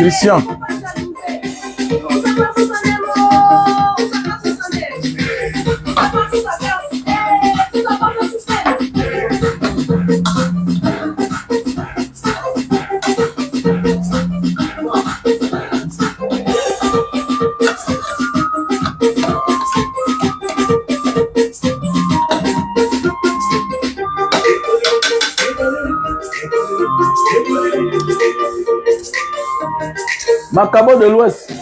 Christian. Macabo de l'Ouest.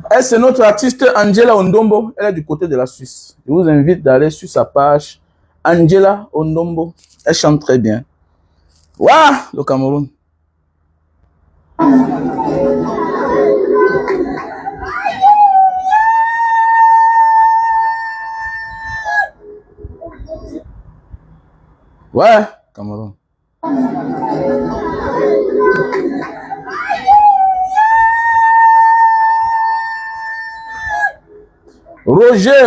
Et c'est notre artiste Angela Ondombo. Elle est du côté de la Suisse. Je vous invite d'aller sur sa page Angela Ondombo. Elle chante très bien. Waouh, le Cameroun. Ouais, Cameroun. Roger,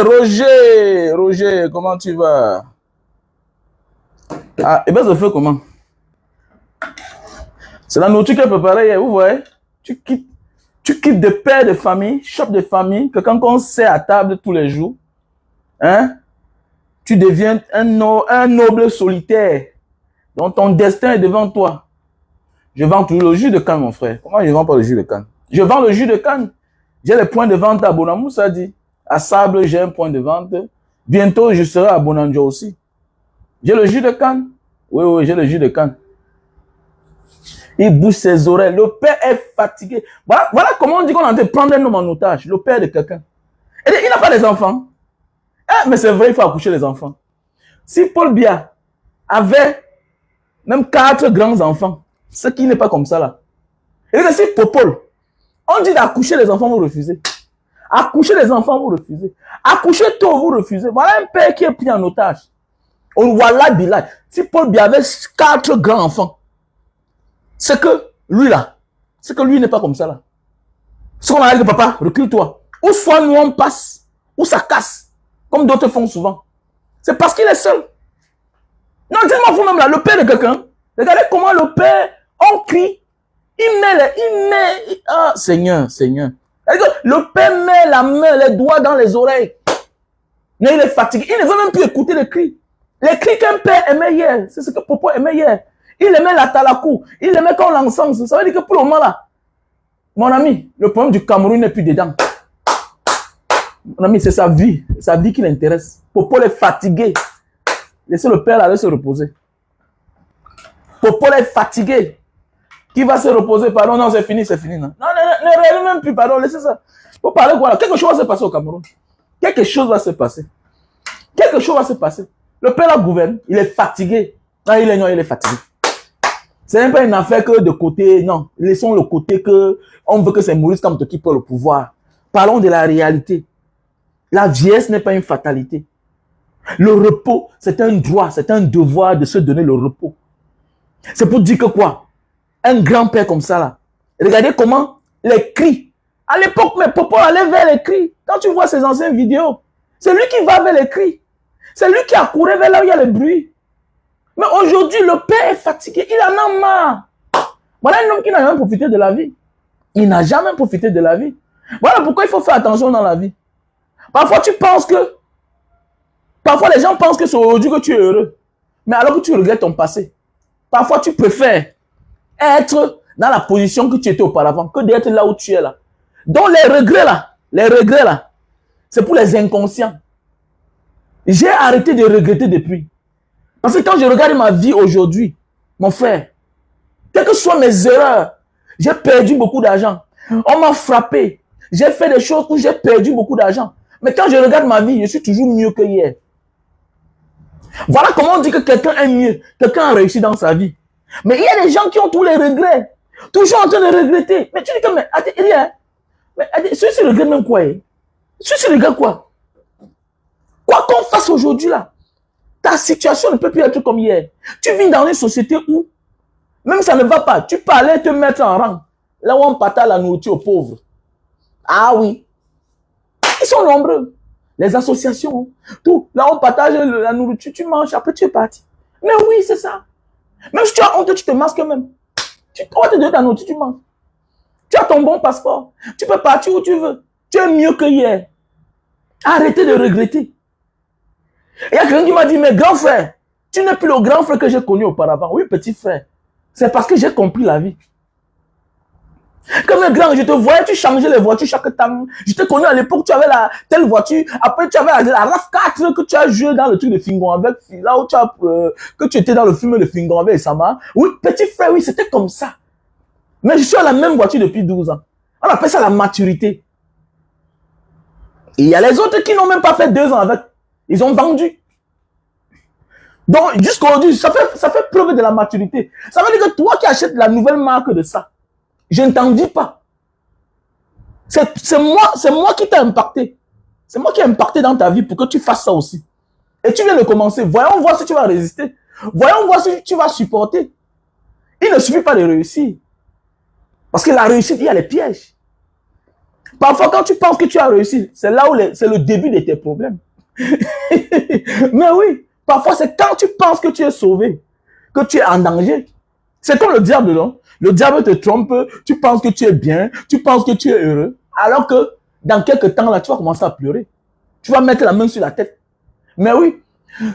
comment tu vas? Ah, et bien, ça fait comment? C'est la nourriture qu'elle préparait hier, vous voyez? Tu quittes de père de famille, chef de famille, que quand on sert à table tous les jours, hein, tu deviens un noble solitaire, dont ton destin est devant toi. Je vends toujours le jus de canne, mon frère. Comment je vends pas le jus de canne? Je vends le jus de canne. J'ai le point de vente à Bonamou, ça dit. À Sable, j'ai un point de vente. Bientôt, je serai à Bonanjo aussi. J'ai le jus de canne. Oui, j'ai le jus de canne. Il bouge ses oreilles. Le père est fatigué. Voilà comment on dit qu'on a envie de prendre un homme en otage. Le père de quelqu'un. Il n'a pas des enfants. Mais c'est vrai, il faut accoucher les enfants. Si Paul Biya avait même 4 grands enfants, ce qui n'est pas comme ça là. Et si Popol, on dit d'accoucher les enfants, vous refusez. Accoucher les enfants, vous refusez. Accoucher tôt, vous refusez. Voilà un père qui est pris en otage. Wallah billah. Si Paul Biya avait 4 grands enfants, c'est que lui là, c'est que lui n'est pas comme ça là. Ce qu'on a dit, papa, recule-toi. Ou soit nous on passe, ou ça casse, comme d'autres font souvent. C'est parce qu'il est seul. Non, dites-moi vous-même là, le père de quelqu'un, regardez comment le père, on crie, il met, ah, Seigneur. Le père met la main, les doigts dans les oreilles. Mais il est fatigué, il ne veut même plus écouter les cris. Les cris qu'un père aimait hier, c'est ce que Popo aimait hier. Il aimait la talakou, il aimait quand on l'encense. Ça veut dire que pour le moment là, mon ami, le problème du Cameroun n'est plus dedans. Mon ami, c'est sa vie qui l'intéresse. Popo est fatigué. Laissez le père aller se reposer. Popo est fatigué. Qui va se reposer? Pardon, non, c'est fini. Non, ne rêvez même plus, pardon, laissez ça. Faut parler quoi là? Quelque chose va se passer au Cameroun. Quelque chose va se passer. Le père la gouverne, il est fatigué. Non, il est fatigué. C'est même pas une affaire que de côté, non. Laissons le côté que on veut que c'est Maurice Kamto qui prend le pouvoir. Parlons de la réalité. La vieillesse n'est pas une fatalité. Le repos, c'est un droit, c'est un devoir de se donner le repos. C'est pour dire que quoi? Un grand-père comme ça là. Regardez comment les cris. À l'époque, mes papas allaient vers les cris. Quand tu vois ces anciennes vidéos, c'est lui qui va vers les cris. C'est lui qui a couru vers là où il y a le bruit. Mais aujourd'hui, le père est fatigué. Il en a marre. Voilà un homme qui n'a jamais profité de la vie. Il n'a jamais profité de la vie. Voilà pourquoi il faut faire attention dans la vie. Parfois, les gens pensent que c'est aujourd'hui que tu es heureux. Mais alors que tu regrettes ton passé. Parfois, tu préfères être dans la position que tu étais auparavant que d'être là où tu es là. Donc, les regrets là, c'est pour les inconscients. J'ai arrêté de regretter depuis. Parce que quand je regarde ma vie aujourd'hui, mon frère, Quelles que soient mes erreurs, j'ai perdu beaucoup d'argent. On m'a frappé. J'ai fait des choses où j'ai perdu beaucoup d'argent. Mais quand je regarde ma vie, je suis toujours mieux que hier. Voilà comment on dit que quelqu'un est mieux, quelqu'un a réussi dans sa vie. Mais il y a des gens qui ont tous les regrets, toujours en train de regretter. Mais tu dis que, mais celui-ci regrette même quoi? Celui-ci regrette quoi? Quoi qu'on fasse aujourd'hui là, ta situation ne peut plus être comme hier. Tu vis dans une société où, même ça ne va pas, tu peux aller te mettre en rang, là où on partage la nourriture aux pauvres. Ah oui, ils sont nombreux. Les associations, tout. Là, on partage la nourriture, tu manges, après tu es parti. Mais oui, c'est ça. Même si tu as honte, tu te masques même. On va te donner ta nourriture, tu manges. Tu as ton bon passeport. Tu peux partir où tu veux. Tu es mieux que hier. Arrêtez de regretter. Il y a quelqu'un qui m'a dit, mais grand frère, tu n'es plus le grand frère que j'ai connu auparavant. Oui, petit frère. C'est parce que j'ai compris la vie. Comme un grand, je te voyais, tu changeais les voitures chaque temps. Je t'ai connu à l'époque, tu avais la telle voiture. Après, tu avais la RAV4 que tu as joué dans le truc de Fingon avec. Là où tu as, que tu étais dans le film de Fingon avec Sama. Oui, petit frère, oui, c'était comme ça. Mais je suis à la même voiture depuis 12 ans. On appelle ça la maturité. Et il y a les autres qui n'ont même pas fait 2 ans avec. Ils ont vendu. Donc, jusqu'aujourd'hui, ça fait preuve de la maturité. Ça veut dire que toi qui achètes la nouvelle marque de ça, je ne t'envie pas. C'est moi qui t'ai impacté. C'est moi qui ai impacté dans ta vie pour que tu fasses ça aussi. Et tu viens de commencer. Voyons voir si tu vas résister. Voyons voir si tu vas supporter. Il ne suffit pas de réussir. Parce que la réussite, il y a les pièges. Parfois, quand tu penses que tu as réussi, c'est là où c'est le début de tes problèmes. Mais oui, parfois, c'est quand tu penses que tu es sauvé, que tu es en danger. C'est comme le diable, non? Le diable te trompe, tu penses que tu es bien, tu penses que tu es heureux, alors que dans quelques temps, là, tu vas commencer à pleurer. Tu vas mettre la main sur la tête. Mais oui,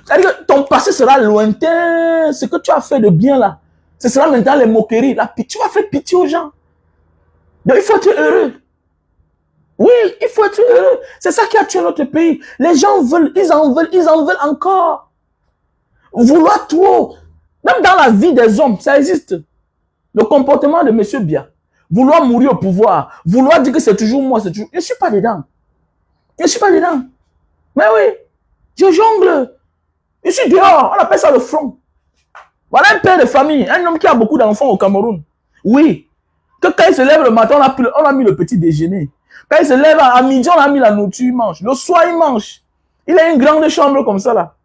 c'est-à-dire que ton passé sera lointain, ce que tu as fait de bien là, ce sera maintenant les moqueries, tu vas faire pitié aux gens. Donc il faut être heureux. Oui, il faut être heureux. C'est ça qui a tué notre pays. Les gens veulent, ils en veulent encore. Vouloir trop. Même dans la vie des hommes, ça existe. Le comportement de M. Bia. Vouloir mourir au pouvoir. Vouloir dire que c'est toujours moi, c'est toujours... Je ne suis pas dedans. Je ne suis pas dedans. Mais oui, je jongle. Je suis dehors. On appelle ça le front. Voilà un père de famille, un homme qui a beaucoup d'enfants au Cameroun. Oui. Que quand il se lève le matin, on a mis le petit déjeuner. Quand il se lève à midi, on a mis la nourriture, il mange. Le soir, il mange. Il a une grande chambre comme ça là.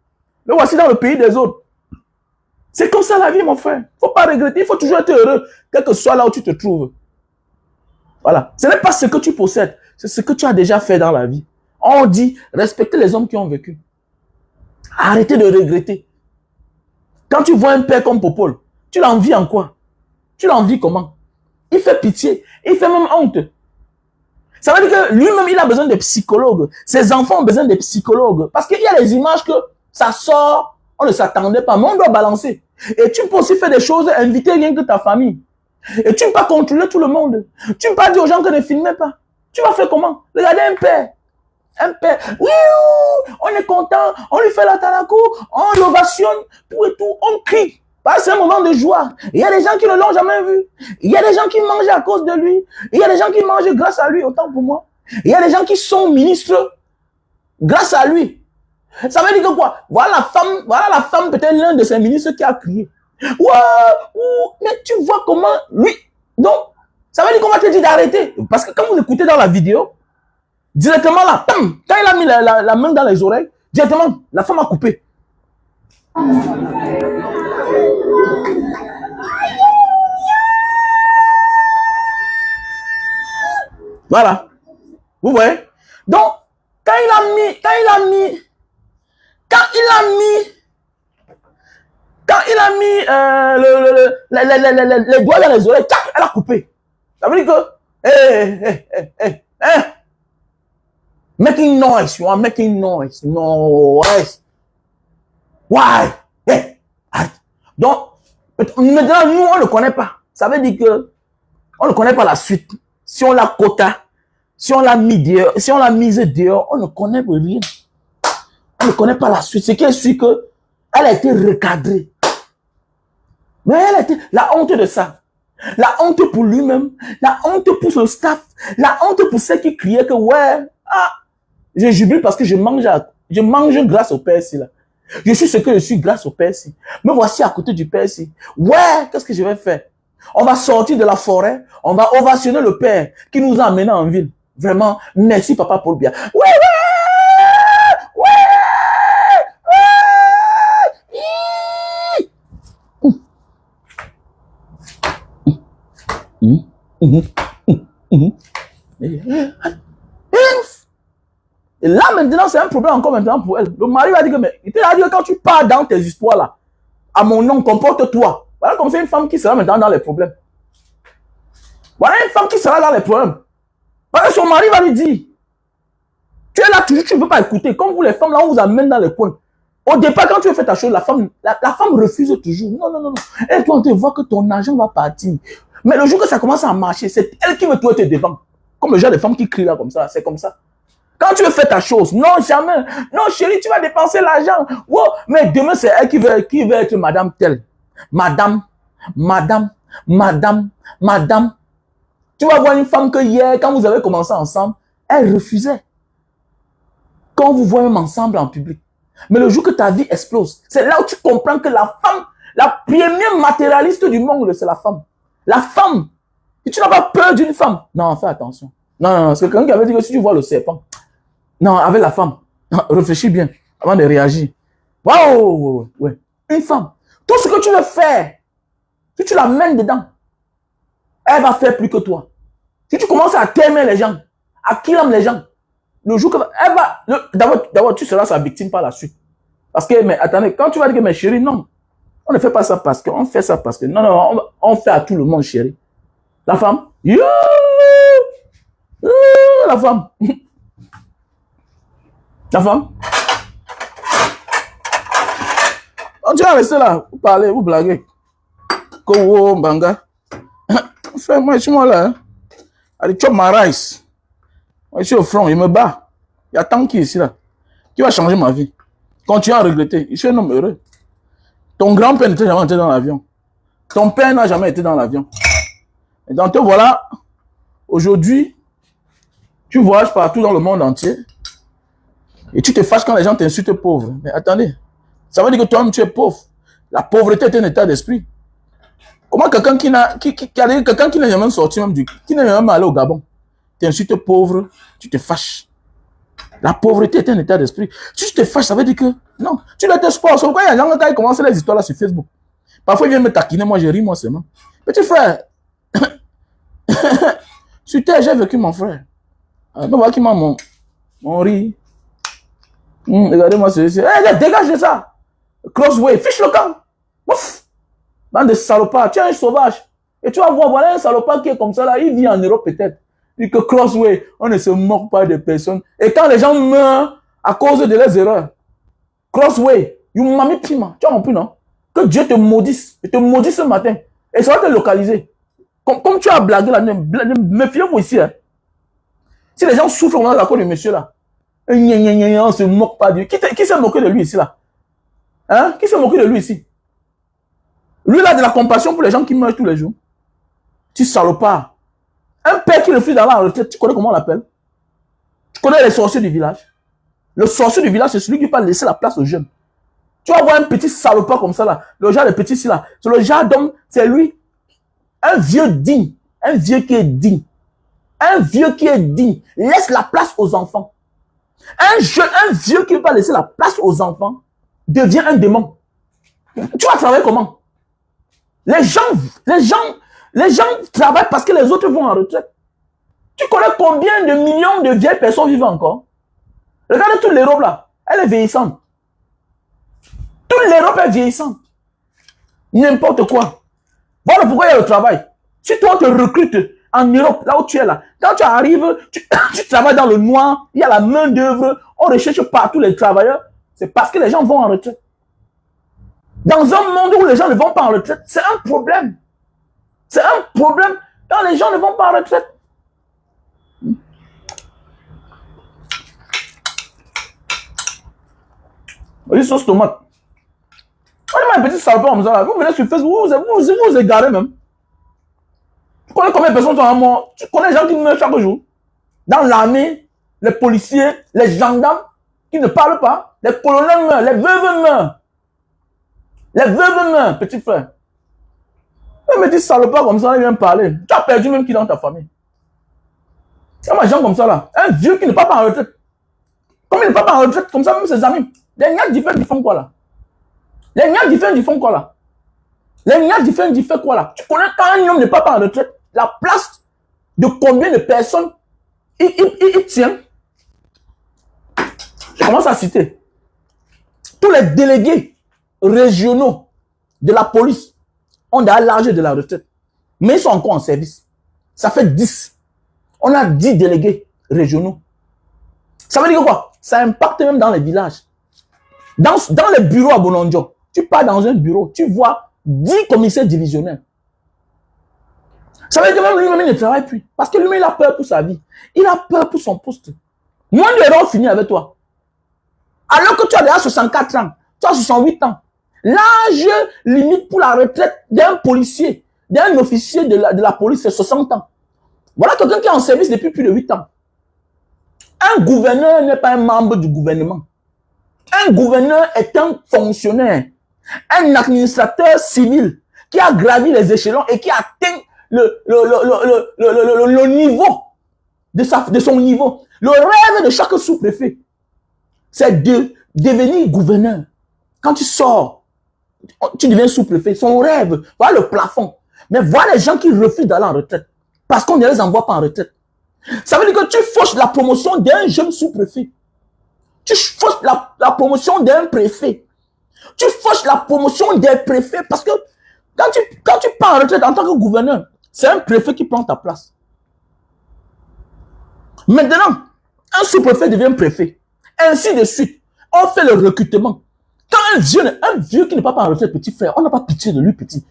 Le voici dans le pays des autres. C'est comme ça la vie, mon frère. Il ne faut pas regretter, il faut toujours être heureux, quel que soit là où tu te trouves. Voilà. Ce n'est pas ce que tu possèdes, c'est ce que tu as déjà fait dans la vie. On dit, respectez les hommes qui ont vécu. Arrêtez de regretter. Quand tu vois un père comme Popol, tu l'envies en quoi? Tu l'envies comment? Il fait pitié, il fait même honte. Ça veut dire que lui-même, il a besoin de psychologues. Ses enfants ont besoin de psychologues. Parce qu'il y a des images que ça sort, on ne s'attendait pas, mais on doit balancer. Et tu peux aussi faire des choses, inviter rien que ta famille. Et tu ne peux pas contrôler tout le monde. Tu ne peux pas dire aux gens que ne filmez pas. Tu vas faire comment? Regardez un père. Un père. Oui, on est content, on lui fait la talakou, on l'ovationne, tout et tout, on crie. C'est un moment de joie. Il y a des gens qui ne l'ont jamais vu. Il y a des gens qui mangent à cause de lui. Il y a des gens qui mangent grâce à lui, autant pour moi. Il y a des gens qui sont ministres grâce à lui. Ça veut dire que quoi? Voilà la femme peut-être l'un de ses ministres qui a crié. Mais tu vois comment lui... Donc, ça veut dire qu'on va te dire d'arrêter. Parce que quand vous écoutez dans la vidéo, directement là, quand il a mis la main dans les oreilles, directement, la femme a coupé. Voilà. Vous voyez? Donc, quand il a mis les doigts dans les oreilles, tac, elle a coupé. Ça veut dire que, making noise, you are making noise. Noise. Why? Donc, maintenant, nous, on ne connaît pas. Ça veut dire que, on ne connaît pas la suite. Si on l'a quota, si on l'a mis dehors, si on l'a mise dehors, on ne connaît rien. On ne connaît pas la suite. Ce qui est sûr que elle a été recadrée. Mais elle a été la honte de ça. La honte pour lui-même, la honte pour son staff, la honte pour ceux qui criaient que ouais, ah, je jubile parce que je mange grâce au PSI là. Je suis ce que je suis grâce au PSI. Me voici à côté du PSI. Ouais, qu'est-ce que je vais faire? On va sortir de la forêt, on va ovationner le père qui nous a amenés en ville. Vraiment, merci papa pour le bien. Ouais, ouais, ouais. Et là, maintenant, c'est un problème encore maintenant pour elle. Le mari va dire que, mais il t'a dit que quand tu pars dans tes histoires là, à mon nom, comporte-toi. Voilà comme c'est une femme qui sera maintenant dans les problèmes. Voilà une femme qui sera dans les problèmes. Parce que son mari va lui dire, tu es là toujours, tu ne veux pas écouter. Comme vous les femmes, là, on vous amène dans les coins. Au départ, quand tu veux faire ta chose, la femme refuse toujours. Non, non, non, non. Elle doit te voir que ton argent va partir. Mais le jour que ça commence à marcher, c'est elle qui veut toi te défendre. Comme le genre de femmes qui crient là comme ça, c'est comme ça. Quand tu veux faire ta chose, non, jamais. Non, chérie, tu vas dépenser l'argent. Wow. Mais demain, c'est elle qui veut être madame telle. Madame, madame, madame, madame. Tu vas voir une femme que hier, quand vous avez commencé ensemble, elle refusait. Quand vous voyez même ensemble en public. Mais le jour que ta vie explose, c'est là où tu comprends que la femme, la première matérialiste du monde, c'est la femme. La femme. Et tu n'as pas peur d'une femme. Non, fais attention. Non, non, non. C'est quelqu'un qui avait dit que si tu vois le serpent, non, avec la femme, réfléchis bien avant de réagir. Waouh, ouais. Une femme, tout ce que tu veux faire, si tu la mènes dedans, elle va faire plus que toi. Si tu commences à t'aimer les gens, à killer les gens, le jour que elle va, d'abord tu seras sa victime par la suite. Parce que, mais attendez, quand tu vas dire que mes chéris, non, on ne fait pas ça parce que, on fait ça parce que, non, non, on fait à tout le monde, chérie. La femme, la femme. La femme. On tu vas rester là, vous parlez, vous blaguez. Kowo, Mbanga. Frère, moi, je suis moi là. Hein. Allez, chop ma rice. Moi, je suis au front, il me bat. Il y a tant qui est ici là. Qui va changer ma vie. Continue à regretter. Je suis un homme heureux. Ton grand-père n'était jamais entré dans l'avion. Ton père n'a jamais été dans l'avion. Et donc, te voilà. Aujourd'hui, tu voyages partout dans le monde entier. Et tu te fâches quand les gens t'insultent pauvre. Mais attendez. Ça veut dire que toi-même, tu es pauvre. La pauvreté est un état d'esprit. Comment quelqu'un qui n'est jamais sorti même qui n'est jamais allé au Gabon, t'insultes pauvre, tu te fâches. La pauvreté est un état d'esprit. Si tu te fâches, ça veut dire que non, tu dois être sport. Sauf quand il y a des gens qui commencent les histoires là sur Facebook. Parfois, ils viennent me taquiner, moi je ris, moi seulement. Petit frère, sur terre, j'ai vécu mon frère. On voit qui m'a mon riz. Regardez-moi celui-ci. Hey, dégage de ça. Crossway, fiche le camp. Ouf. Dans des salopards, tu es un sauvage. Et tu vas voir, voilà un salopard qui est comme ça là, il vit en Europe peut-être. Il dit que Crossway, on ne se moque pas des personnes. Et quand les gens meurent à cause de leurs erreurs, Crossway, you mami pima, tu as compris non? Que Dieu te maudisse, et te maudisse ce matin. Et ça va te localiser. Comme tu as blagué là, méfiez-vous ici. Hein. Si les gens souffrent à cause de monsieur là, on ne se moque pas de lui. Qui s'est moqué de lui ici là? Hein? Qui s'est moqué de lui ici? Lui, il a de la compassion pour les gens qui meurent tous les jours. Tu salopard. Un père qui refuse d'aller en retraite, tu connais comment on l'appelle? Tu connais les sorciers du village? Le sorcier du village, c'est celui qui peut laisser la place aux jeunes. Tu vas voir un petit salopard comme ça là, le genre de petit ici là. C'est le genre d'homme, c'est lui. Un vieux digne. Un vieux qui est digne. Un vieux qui est digne. Laisse la place aux enfants. Un vieux qui ne veut pas laisser la place aux enfants devient un démon. Tu vas travailler comment? Les gens travaillent parce que les autres vont en retraite. Tu connais combien de millions de vieilles personnes vivent encore? Regarde toute l'Europe là. Elle est vieillissante. Toute l'Europe est vieillissante. N'importe quoi. Voilà pourquoi il y a le travail. Si toi on te recrute en Europe, là où tu es là, quand tu arrives, tu travailles dans le noir, il y a la main d'œuvre, on recherche partout les travailleurs, c'est parce que les gens vont en retraite. Dans un monde où les gens ne vont pas en retraite, c'est un problème. C'est un problème quand les gens ne vont pas en retraite. Oui, sauce tomate. On est un petit salopard comme ça. Vous venez sur Facebook, vous vous égarez même. Tu connais combien de personnes sont mortes? Tu connais les gens qui meurent chaque jour? Dans l'armée, les policiers, les gendarmes qui ne parlent pas, les colonels meurent, les veuves meurent. Les veuves meurent, petit frère. Elle me dit salopard comme ça, il vient me parler. Tu as perdu même qui dans ta famille. Il y a des gens comme ça là. Un vieux qui ne part pas en retraite. Comme il ne part pas en retraite, comme ça, même ses amis. Les gars différents, ils font quoi là? Les gars différents, ils font quoi là? Les gars différents, ils font quoi là? Tu connais quand un homme ne part pas en retraite, la place de combien de personnes il tient? Je commence à citer. Tous les délégués régionaux de la police ont déjà l'âge de la retraite. Mais ils sont encore en service. Ça fait 10. On a 10 délégués régionaux. Ça veut dire quoi? Ça impacte même dans les villages. Dans les bureaux à Bonondio, tu pars dans un bureau, tu vois 10 commissaires divisionnaires. Ça veut dire que même lui-même, il ne travaille plus. Parce que lui-même, il a peur pour sa vie. Il a peur pour son poste. Moi, nous allons finir avec toi. Alors que tu as déjà 64 ans, tu as 68 ans. L'âge limite pour la retraite d'un policier, d'un officier de la police, c'est 60 ans. Voilà quelqu'un qui est en service depuis plus de 8 ans. Un gouverneur n'est pas un membre du gouvernement. Un gouverneur est un fonctionnaire, un administrateur civil qui a gravi les échelons et qui a atteint le niveau de son niveau. Le rêve de chaque sous-préfet, c'est de devenir gouverneur. Quand tu sors, tu deviens sous-préfet. Son rêve, voilà le plafond. Mais voilà les gens qui refusent d'aller en retraite parce qu'on ne les envoie pas en retraite. Ça veut dire que tu fauches la promotion d'un jeune sous-préfet. Tu fauches la promotion d'un préfet. Tu fauches la promotion des préfets parce que quand tu pars en retraite en tant que gouverneur, c'est un préfet qui prend ta place. Maintenant, un sous-préfet devient préfet. Ainsi de suite. On fait le recrutement. Quand un vieux qui n'est pas en retraite, petit frère, on n'a pas pitié de lui, petit.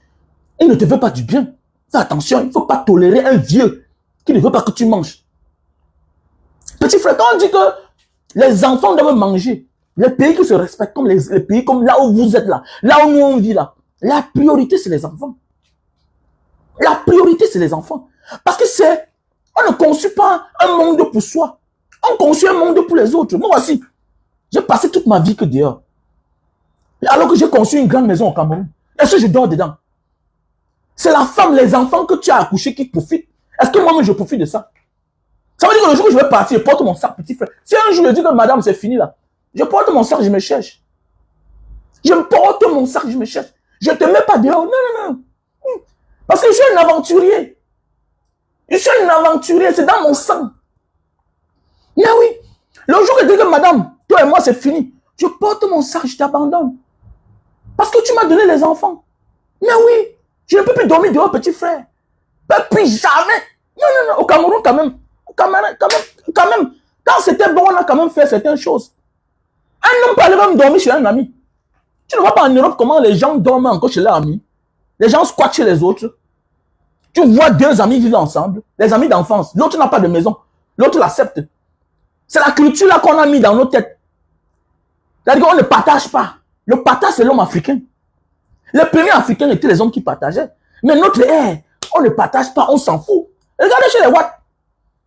Il ne te veut pas du bien. Fais attention, il ne faut pas tolérer un vieux qui ne veut pas que tu manges. Petit frère, quand on dit que les enfants doivent manger, les pays qui se respectent, comme les pays comme là où vous êtes là où nous on vit là, la priorité c'est les enfants. La priorité c'est les enfants. Parce que on ne conçoit pas un monde pour soi. On conçoit un monde pour les autres. Moi aussi, j'ai passé toute ma vie que dehors. Alors que j'ai conçu une grande maison au Cameroun. Est-ce que je dors dedans? C'est la femme, les enfants que tu as accouchés qui profitent. Est-ce que moi-même je profite de ça? Ça veut dire que le jour où je vais partir, je porte mon sac, petit frère. Si un jour je dis que madame, c'est fini là, je porte mon sac, je me cherche. Je porte mon sac, je me cherche. Je ne te mets pas dehors. Non, non, non. Parce que je suis un aventurier. Je suis un aventurier, c'est dans mon sang. Mais oui, le jour où je dis que madame, toi et moi, c'est fini, je porte mon sac, je t'abandonne. Parce que tu m'as donné les enfants. Mais oui, je ne peux plus dormir dehors, petit frère. Mais puis jamais. Non, non, non, au Cameroun quand même. Quand même, quand c'était bon, on a quand même fait certaines choses. Un homme peut aller même dormir chez un ami. Tu ne vois pas en Europe comment les gens dorment encore chez leurs amis. Les gens squattent chez les autres. Tu vois deux amis vivre ensemble, les amis d'enfance. L'autre n'a pas de maison, l'autre l'accepte. C'est la culture là qu'on a mis dans nos têtes. C'est-à-dire qu'on ne partage pas. Le partage, c'est l'homme africain. Les premiers Africains étaient les hommes qui partageaient. Mais notre ère, on ne partage pas, on s'en fout. Regardez chez les Watts.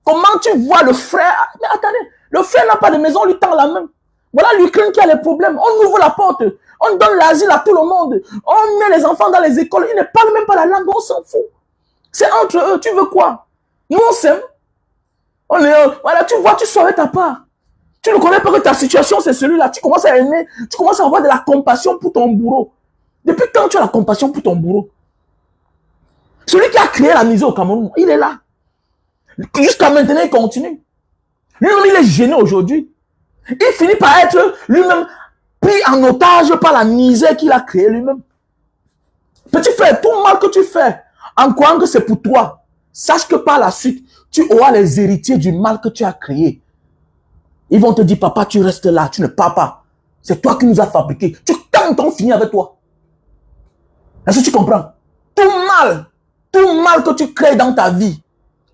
Comment tu vois le frère? Mais attendez, le frère n'a pas de maison, on lui tend la main. Voilà l'Ukraine qui a les problèmes. On ouvre la porte, on donne l'asile à tout le monde. On met les enfants dans les écoles, ils ne parlent même pas la langue, on s'en fout. C'est entre eux, tu veux quoi? Nous on s'aime. Voilà, tu vois, tu saurais ta part. Tu ne connais pas que ta situation c'est celui-là. Tu commences à aimer, tu commences à avoir de la compassion pour ton bourreau. Depuis quand tu as la compassion pour ton bourreau? Celui qui a créé la misère au Cameroun, il est là. Jusqu'à maintenant, il continue. Lui-même, il est gêné aujourd'hui. Il finit par être lui-même pris en otage par la misère qu'il a créée lui-même. Petit frère, tout mal que tu fais, en croyant que c'est pour toi, sache que par la suite, tu auras les héritiers du mal que tu as créé. Ils vont te dire, papa, tu restes là, tu ne pars pas. C'est toi qui nous as fabriqués. Tu tentes, on finit avec toi. Est-ce que tu comprends? Tout mal que tu crées dans ta vie,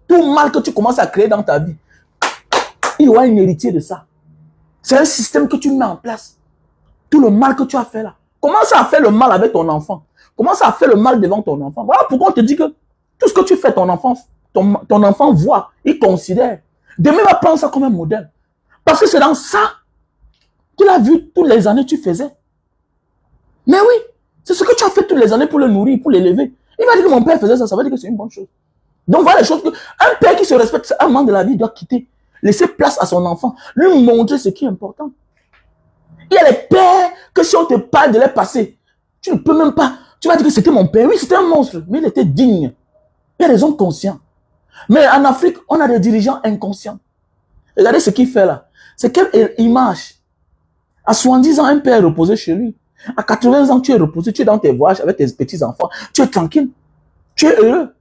tout mal que tu commences à créer dans ta vie, il y aura un héritier de ça. C'est un système que tu mets en place. Tout le mal que tu as fait là. Commence à faire le mal avec ton enfant. Commence à faire le mal devant ton enfant. Voilà pourquoi on te dit que Tout ce que tu fais, ton enfant voit, il considère. Demain, il va prendre ça comme un modèle. Parce que c'est dans ça qu'il a vu toutes les années que tu faisais. Mais oui, c'est ce que tu as fait toutes les années pour le nourrir, pour l'élever. Il va dire que mon père faisait ça, ça veut dire que c'est une bonne chose. Donc voilà les choses que... Un père qui se respecte, c'est un moment de la vie, il doit quitter. Laisser place à son enfant. Lui montrer ce qui est important. Il y a les pères que si on te parle de leur passé, tu ne peux même pas... Tu vas dire que c'était mon père. Oui, c'était un monstre, mais il était digne. Il y a des hommes conscients. Mais en Afrique, on a des dirigeants inconscients. Regardez ce qu'il fait là. C'est quelle image. À 70 ans, un père est reposé chez lui. À 80 ans, tu es reposé, tu es dans tes voyages avec tes petits-enfants. Tu es tranquille. Tu es heureux.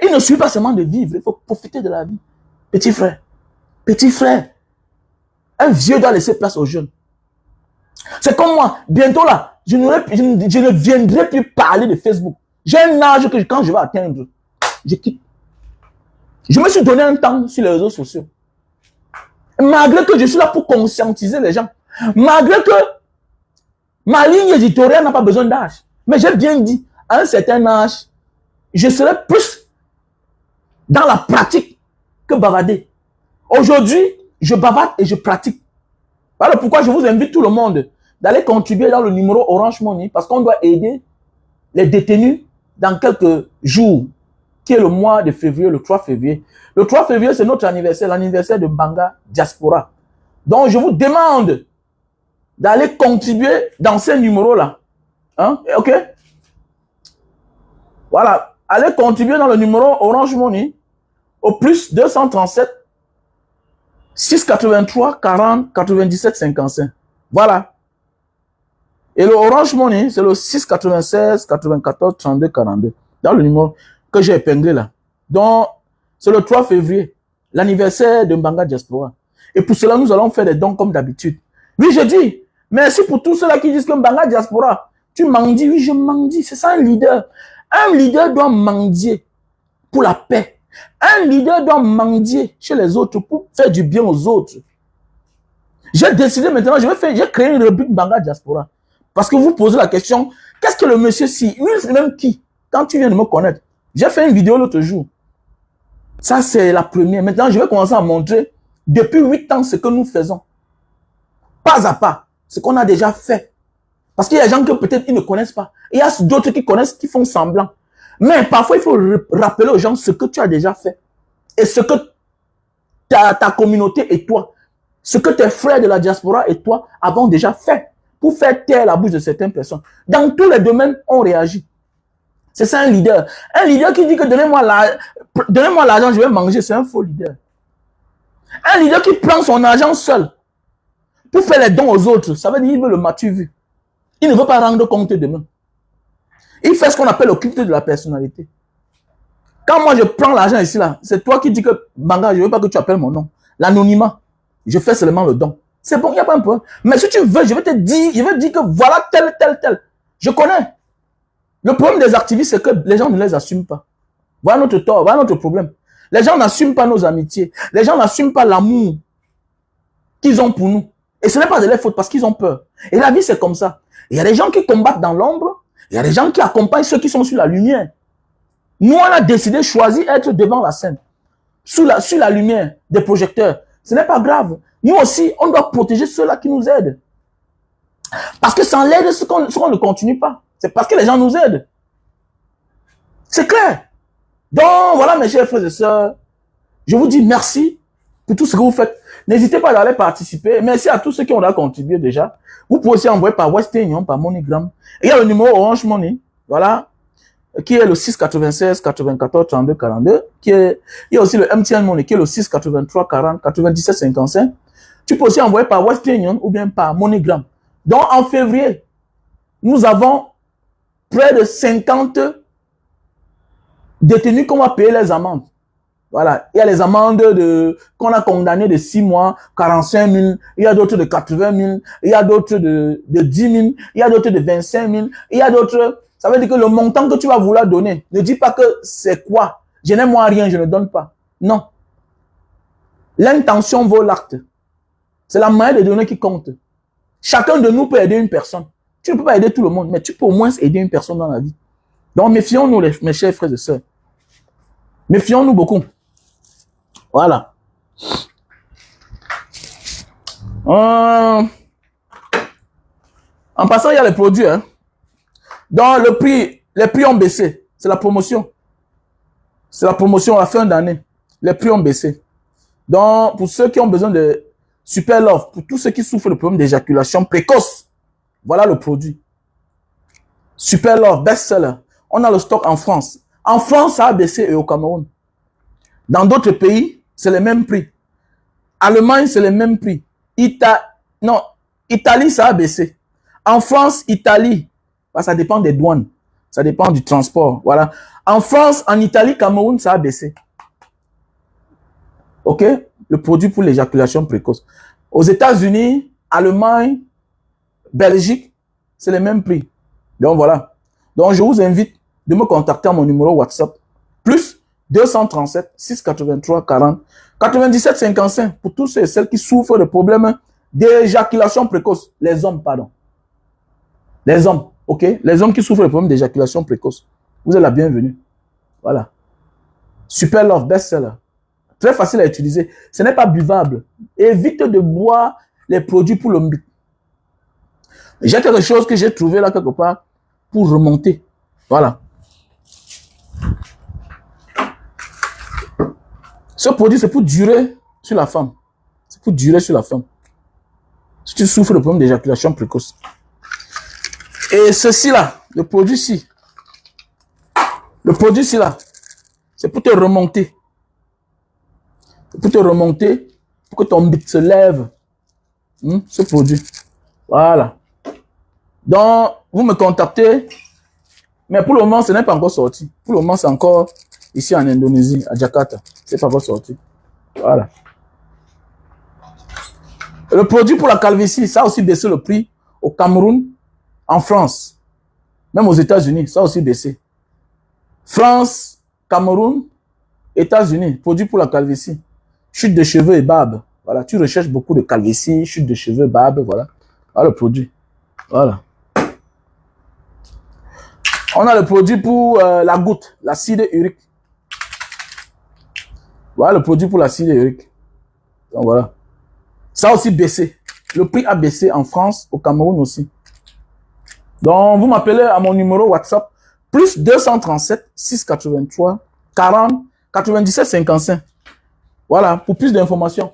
Il ne suffit pas seulement de vivre, il faut profiter de la vie. Petit frère, un vieux doit laisser place aux jeunes. C'est comme moi, bientôt là, je ne viendrai plus parler de Facebook. J'ai un âge que quand je vais atteindre, je quitte. Je me suis donné un temps sur les réseaux sociaux. Malgré que je suis là pour conscientiser les gens, malgré que ma ligne éditoriale n'a pas besoin d'âge, mais j'ai bien dit, à un certain âge, je serai plus dans la pratique que bavarder. Aujourd'hui, je bavarde et je pratique. Voilà pourquoi je vous invite tout le monde d'aller contribuer dans le numéro Orange Money parce qu'on doit aider les détenus dans quelques jours, qui est le mois de février, le 3 février. Le 3 février, c'est notre anniversaire, l'anniversaire de Mbanga Diaspora. Donc, je vous demande d'aller contribuer dans ces numéros-là. Hein? OK? Voilà. Allez contribuer dans le numéro Orange Money au plus 237 683 40 97 55. Voilà. Et le Orange Money, c'est le 696 94 32 42. Dans le numéro que j'ai épinglé là. Donc, c'est le 3 février, l'anniversaire de Mbanga Diaspora. Et pour cela, nous allons faire des dons comme d'habitude. Oui, je dis, merci pour tous ceux-là qui disent que Mbanga Diaspora, tu mendis. Oui, je mendie. C'est ça un leader. Un leader doit mendier pour la paix. Un leader doit mendier chez les autres pour faire du bien aux autres. J'ai décidé maintenant, j'ai créé une rubrique Mbanga Diaspora. Parce que vous posez la question, qu'est-ce que le monsieur si, lui, même qui, quand tu viens de me connaître, j'ai fait une vidéo l'autre jour. Ça, c'est la première. Maintenant, je vais commencer à montrer depuis 8 ans ce que nous faisons. Pas à pas, ce qu'on a déjà fait. Parce qu'il y a des gens que peut-être ils ne connaissent pas. Il y a d'autres qui connaissent, qui font semblant. Mais parfois, il faut rappeler aux gens ce que tu as déjà fait. Et ce que ta communauté et toi, ce que tes frères de la diaspora et toi avons déjà fait pour faire taire la bouche de certaines personnes. Dans tous les domaines, on réagit. C'est ça un leader. Un leader qui dit que donnez-moi l'argent, je vais manger, c'est un faux leader. Un leader qui prend son argent seul pour faire les dons aux autres, ça veut dire qu'il veut le matu vu. Il ne veut pas rendre compte demain. Il fait ce qu'on appelle le culte de la personnalité. Quand moi je prends l'argent ici, là, c'est toi qui dis que, Mbanga, je ne veux pas que tu appelles mon nom. L'anonymat. Je fais seulement le don. C'est bon, il n'y a pas un problème. Mais si tu veux, je vais te dire, que voilà tel. Je connais. Le problème des activistes, c'est que les gens ne les assument pas. Voilà notre tort, voilà notre problème. Les gens n'assument pas nos amitiés. Les gens n'assument pas l'amour qu'ils ont pour nous. Et ce n'est pas de leur faute parce qu'ils ont peur. Et la vie, c'est comme ça. Il y a des gens qui combattent dans l'ombre. Il y a des gens qui accompagnent ceux qui sont sur la lumière. Nous, on a décidé, choisi être devant la scène. Sur la lumière des projecteurs. Ce n'est pas grave. Nous aussi, on doit protéger ceux-là qui nous aident. Parce que sans l'aide, ce qu'on ne continue pas. C'est parce que les gens nous aident. C'est clair. Donc, voilà mes chers frères et sœurs. Je vous dis merci pour tout ce que vous faites. N'hésitez pas à aller participer. Merci à tous ceux qui ont contribué déjà. Vous pouvez aussi envoyer par Western Union, par MoneyGram. Et il y a le numéro Orange Money. Voilà. Qui est le 696 94 32 42. Il y a aussi le MTN Money qui est le 683 40 97 55. Tu peux aussi envoyer par Western Union ou bien par MoneyGram. Donc, en février, nous avons près de 50 détenus qu'on va payer les amendes. Voilà. Il y a les amendes qu'on a condamnées de 6 mois, 45 000. Il y a d'autres de 80 000. Il y a d'autres de 10 000. Il y a d'autres de 25 000. Il y a d'autres... Ça veut dire que le montant que tu vas vouloir donner, ne dis pas que c'est quoi. Je n'ai moi rien, je ne donne pas. Non. L'intention vaut l'acte. C'est la manière de donner qui compte. Chacun de nous peut aider une personne. Tu ne peux pas aider tout le monde, mais tu peux au moins aider une personne dans la vie. Donc, méfions-nous, mes chers frères et sœurs. Méfions-nous beaucoup. Voilà. En passant, il y a les produits. Hein. Donc, les prix ont baissé. C'est la promotion. C'est la promotion à la fin d'année. Les prix ont baissé. Donc, pour ceux qui ont besoin de Super Love, pour tous ceux qui souffrent de problème d'éjaculation précoce, voilà le produit. Super Love, best-seller. On a le stock en France. En France, ça a baissé et au Cameroun. Dans d'autres pays, c'est le même prix. Allemagne, c'est le même prix. Italie, ça a baissé. En France, Italie, ça dépend des douanes. Ça dépend du transport. Voilà. En France, en Italie, Cameroun, ça a baissé. OK? Le produit pour l'éjaculation précoce. Aux États-Unis, Allemagne, Belgique, c'est le même prix. Donc voilà. Donc je vous invite de me contacter à mon numéro WhatsApp. Plus 237 683 40 97 55 pour tous ceux et celles qui souffrent de problèmes d'éjaculation précoce. Les hommes, pardon. Les hommes, OK? Les hommes qui souffrent de problèmes d'éjaculation précoce. Vous êtes la bienvenue. Voilà. Super Love, best-seller. Très facile à utiliser. Ce n'est pas buvable. Évite de boire les produits pour le but. J'ai quelque chose que j'ai trouvé là quelque part pour remonter. Voilà. Ce produit, c'est pour durer sur la femme. C'est pour durer sur la femme. Si tu souffres de problème d'éjaculation précoce. Et ceci là, le produit-ci. Le produit-ci là, c'est pour te remonter. Pour te remonter, pour que ton bit se lève. Ce produit. Voilà. Donc, vous me contactez. Mais pour le moment, ce n'est pas encore sorti. Pour le moment, c'est encore ici en Indonésie, à Jakarta. C'est pas encore sorti. Voilà. Le produit pour la calvitie, ça a aussi baissé le prix au Cameroun, en France. Même aux États-Unis, ça a aussi baissé. France, Cameroun, États-Unis, produit pour la calvitie. Chute de cheveux et barbe. Voilà, tu recherches beaucoup de calvitie, chute de cheveux, barbe, voilà. Voilà le produit. Voilà. On a le produit pour la goutte, l'acide urique. Voilà le produit pour l'acide urique. Donc voilà. Ça a aussi baissé. Le prix a baissé en France, au Cameroun aussi. Donc vous m'appelez à mon numéro WhatsApp, plus 237 683 40 97 55. Voilà, pour plus d'informations.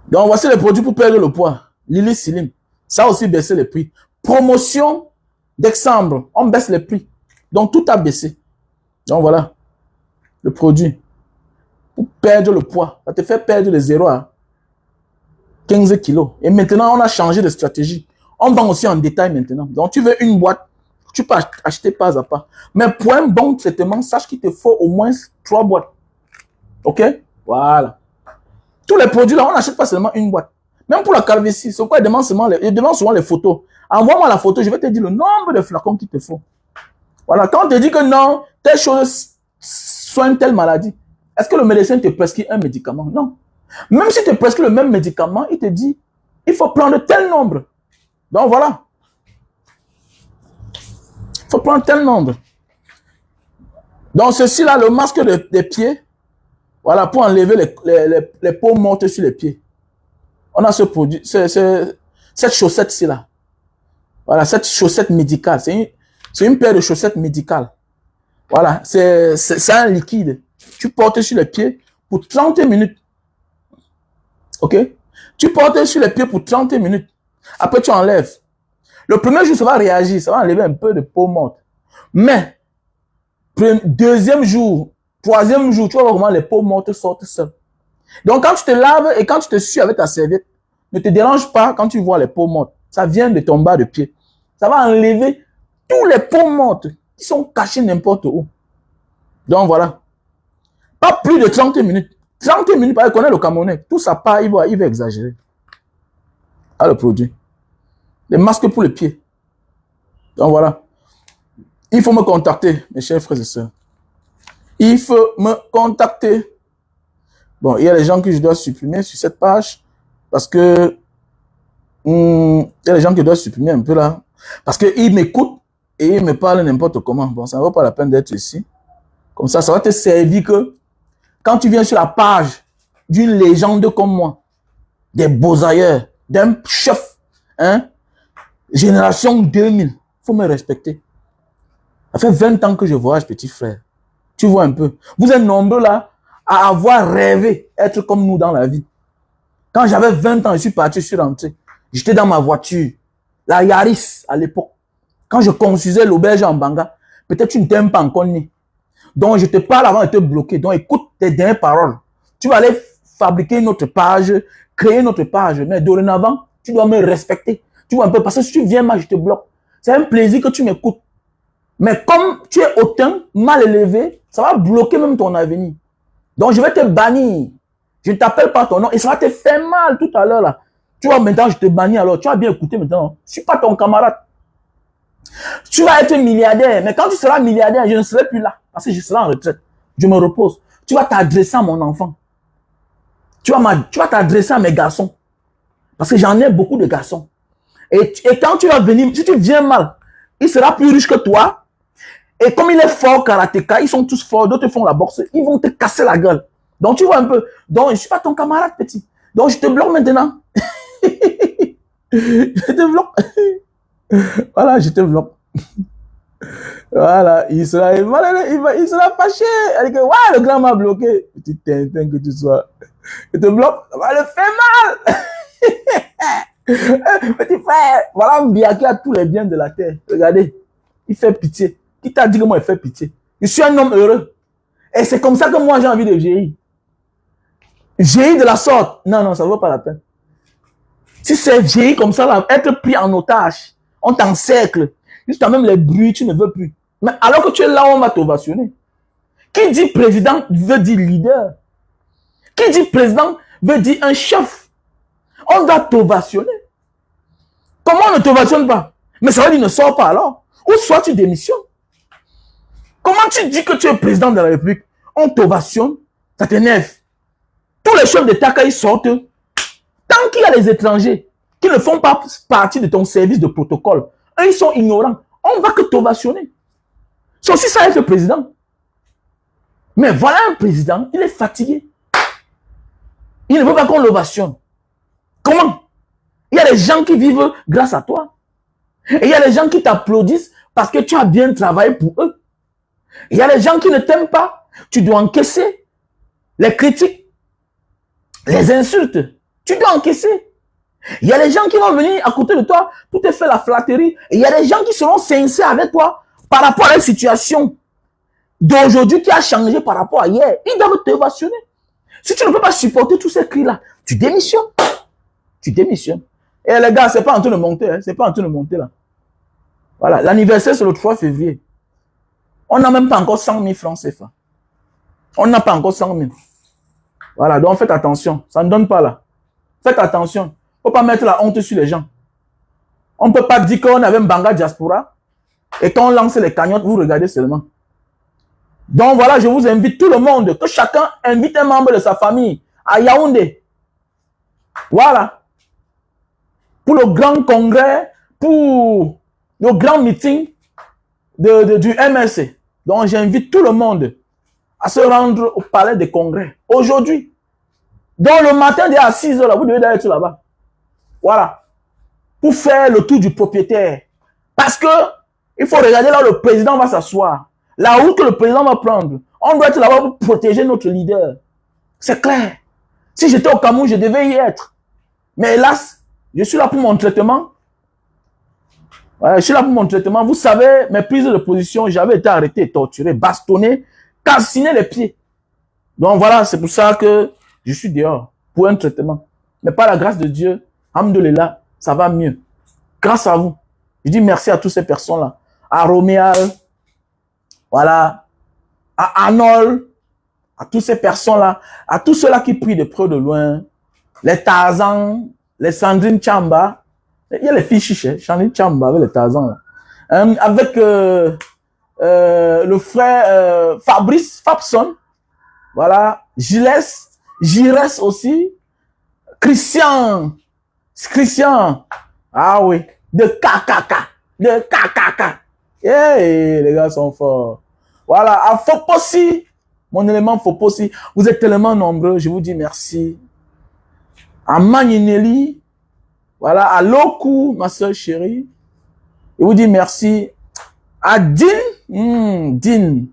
Donc voici les produits pour perdre le poids. Lily Slim. Ça a aussi baissé les prix. Promotion d'Exembre. On baisse les prix. Donc tout a baissé. Donc voilà. Le produit. Pour perdre le poids. Ça te fait perdre de 0 à 15 kilos. Et maintenant, on a changé de stratégie. On vend aussi en détail maintenant. Donc tu veux une boîte. Tu peux acheter pas à pas. Mais pour un bon traitement, sache qu'il te faut au moins 3 boîtes. OK? Voilà. Tous les produits là, on n'achète pas seulement une boîte. Même pour la calvitie, c'est quoi? Ils demandent souvent les photos. Envoie-moi la photo, je vais te dire le nombre de flacons qu'il te faut. Voilà, quand on te dit que non, telle chose soigne telle maladie, est-ce que le médecin te prescrit un médicament? Non. Même si tu prescrit le même médicament, il te dit, il faut prendre tel nombre. Donc voilà. Il faut prendre tel nombre. Donc ceci là, le masque des pieds, voilà, pour enlever les peaux mortes sur les pieds. On a ce produit, cette chaussette-ci là. Voilà, cette chaussette médicale. C'est une paire de chaussettes médicales. Voilà, c'est un liquide. Tu portes sur les pieds pour 30 minutes. OK? Tu portes sur les pieds pour 30 minutes. Après, tu enlèves. Le premier jour, ça va réagir. Ça va enlever un peu de peau morte. Mais, deuxième jour, troisième jour, tu vas voir comment les peaux mortes sortent seules. Donc, quand tu te laves et quand tu te sues avec ta serviette, ne te dérange pas quand tu vois les peaux mortes. Ça vient de ton bas de pied. Ça va enlever tous les peaux mortes qui sont cachées n'importe où. Donc, voilà. Pas plus de 30 minutes. 30 minutes, parce qu'on connaît le Camerounais. Tout ça part, il va exagérer. Ah, le produit. Les masques pour les pieds. Donc, voilà. Il faut me contacter, mes chers frères et sœurs. Il faut me contacter. Bon, il y a des gens que je dois supprimer sur cette page parce que Il y a des gens qui doivent supprimer un peu là. Parce qu'ils m'écoutent et ils me parlent n'importe comment. Bon, ça ne vaut pas la peine d'être ici. Comme ça va te servir que quand tu viens sur la page d'une légende comme moi, des beaux ailleurs, d'un chef, hein, génération 2000, il faut me respecter. Ça fait 20 ans que je voyage, petit frère. Tu vois un peu. Vous êtes nombreux là à avoir rêvé être comme nous dans la vie. Quand j'avais 20 ans, je suis parti, je suis rentré. J'étais dans ma voiture, la Yaris à l'époque. Quand je construisais l'auberge en Banga, peut-être tu ne t'aimes pas encore né. Donc je te parle avant de te bloquer. Donc écoute tes dernières paroles. Tu vas aller fabriquer une autre page, créer une autre page. Mais dorénavant, tu dois me respecter. Tu vois un peu, parce que si tu viens mal, je te bloque. C'est un plaisir que tu m'écoutes. Mais comme tu es hautain, mal élevé, ça va bloquer même ton avenir. Donc je vais te bannir. Je ne t'appelle pas ton nom et ça va te faire mal tout à l'heure là. Tu vois, maintenant je te bannis alors. Tu vas bien écouter maintenant. Je ne suis pas ton camarade. Tu vas être milliardaire, mais quand tu seras milliardaire, je ne serai plus là. Parce que je serai en retraite. Je me repose. Tu vas t'adresser à mon enfant. Tu vas t'adresser à mes garçons. Parce que j'en ai beaucoup de garçons. Et quand tu vas venir, si tu viens mal, il sera plus riche que toi. Et comme il est fort karatéka, ils sont tous forts, d'autres font la boxe, ils vont te casser la gueule. Donc tu vois un peu. Donc je ne suis pas ton camarade, petit. Donc je te bloque maintenant. Je te bloque. Voilà, je te bloque. Voilà, il sera fâché. Il dit que, ouais, le grand m'a bloqué. Petit tintin que tu sois. Je te bloque, ça va le faire mal. Petit frère, voilà Mbia qui a tous les biens de la terre. Regardez, il fait pitié. Qui t'a dit que moi, il fait pitié? Je suis un homme heureux. Et c'est comme ça que moi, j'ai envie de vieillir. Vieillir de la sorte. Non, non, ça ne vaut pas la peine. Si c'est vieillir comme ça, là, être pris en otage, on t'encercle. Jusqu'à même les bruits, tu ne veux plus. Mais alors que tu es là, on va t'ovationner. Qui dit président veut dire leader. Qui dit président veut dire un chef. On doit t'ovationner. Comment on ne t'ovationne pas? Mais ça veut dire ne sors pas alors. Ou soit tu démissionnes. Comment tu dis que tu es président de la République? On t'ovationne, ça t'énerve. Tous les chefs d'État, quand ils sortent, tant qu'il y a les étrangers qui ne font pas partie de ton service de protocole, eux, ils sont ignorants. On va que t'ovationner. C'est aussi ça être président. Mais voilà un président, il est fatigué. Il ne veut pas qu'on l'ovationne. Comment? Il y a des gens qui vivent grâce à toi. Et il y a des gens qui t'applaudissent parce que tu as bien travaillé pour eux. Il y a des gens qui ne t'aiment pas. Tu dois encaisser les critiques, les insultes. Tu dois encaisser. Il y a des gens qui vont venir à côté de toi pour te faire la flatterie. Et il y a des gens qui seront sincères avec toi par rapport à la situation d'aujourd'hui qui a changé par rapport à hier. Ils doivent t'ovationner. Si tu ne peux pas supporter tous ces cris-là, tu démissionnes. Tu démissionnes. Et les gars, c'est pas en train de monter. Hein. C'est pas en train de monter là. Voilà. L'anniversaire, c'est le 3 février. On n'a même pas encore 100 000 francs CFA. On n'a pas encore 100 000. Voilà. Donc faites attention. Ça ne donne pas là. Faites attention. Il ne faut pas mettre la honte sur les gens. On ne peut pas dire qu'on avait un Banga Diaspora et quand on lance les cagnottes, vous regardez seulement. Donc voilà, je vous invite tout le monde, que chacun invite un membre de sa famille à Yaoundé. Voilà. Pour le grand congrès, pour le grand meeting du MRC. Donc j'invite tout le monde à se rendre au palais des congrès. Aujourd'hui. Donc le matin, dès à 6 h, là, vous devez être là-bas. Voilà. Pour faire le tour du propriétaire. Parce que il faut regarder là où le président va s'asseoir. La route que le président va prendre. On doit être là-bas pour protéger notre leader. C'est clair. Si j'étais au Cameroun, je devais y être. Mais hélas, je suis là pour mon traitement. Ouais, je suis là pour mon traitement. Vous savez, mes prises de position, j'avais été arrêté, torturé, bastonné, calciné les pieds. Donc voilà, c'est pour ça que je suis dehors pour un traitement. Mais par la grâce de Dieu, alhamdoulilah, ça va mieux. Grâce à vous. Je dis merci à toutes ces personnes-là. À Roméal, voilà, à Arnold, à toutes ces personnes-là, à tous ceux-là qui prient de près de loin, les Tarzan, les Sandrine Chamba, il y a les filles chiches, Sandrine Chamba avec les Tarzan, avec le frère Fabrice Fabson, voilà, Gilles aussi, Christian, Ah oui, de KKK, de KKK. Eh, les gars sont forts. Voilà, à Fopossi, mon élément Fopossi, vous êtes tellement nombreux, je vous dis merci. À Magninelli, voilà, à Loku, ma soeur chérie, je vous dis merci. À Din,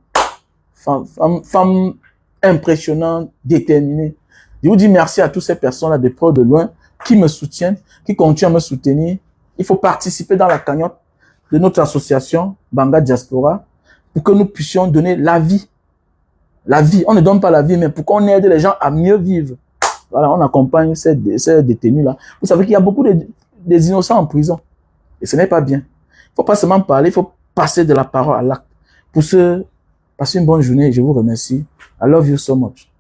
femme impressionnante, déterminée. Je vous dis merci à toutes ces personnes-là de près ou de loin qui me soutiennent, qui continuent à me soutenir. Il faut participer dans la cagnotte de notre association Banga Diaspora pour que nous puissions donner la vie. La vie, on ne donne pas la vie, mais pour qu'on aide les gens à mieux vivre. Voilà, on accompagne ces détenus-là. Vous savez qu'il y a beaucoup des innocents en prison. Et ce n'est pas bien. Il ne faut pas seulement parler, il faut passer de la parole à l'acte. Pour ce, passez une bonne journée et je vous remercie. I love you so much.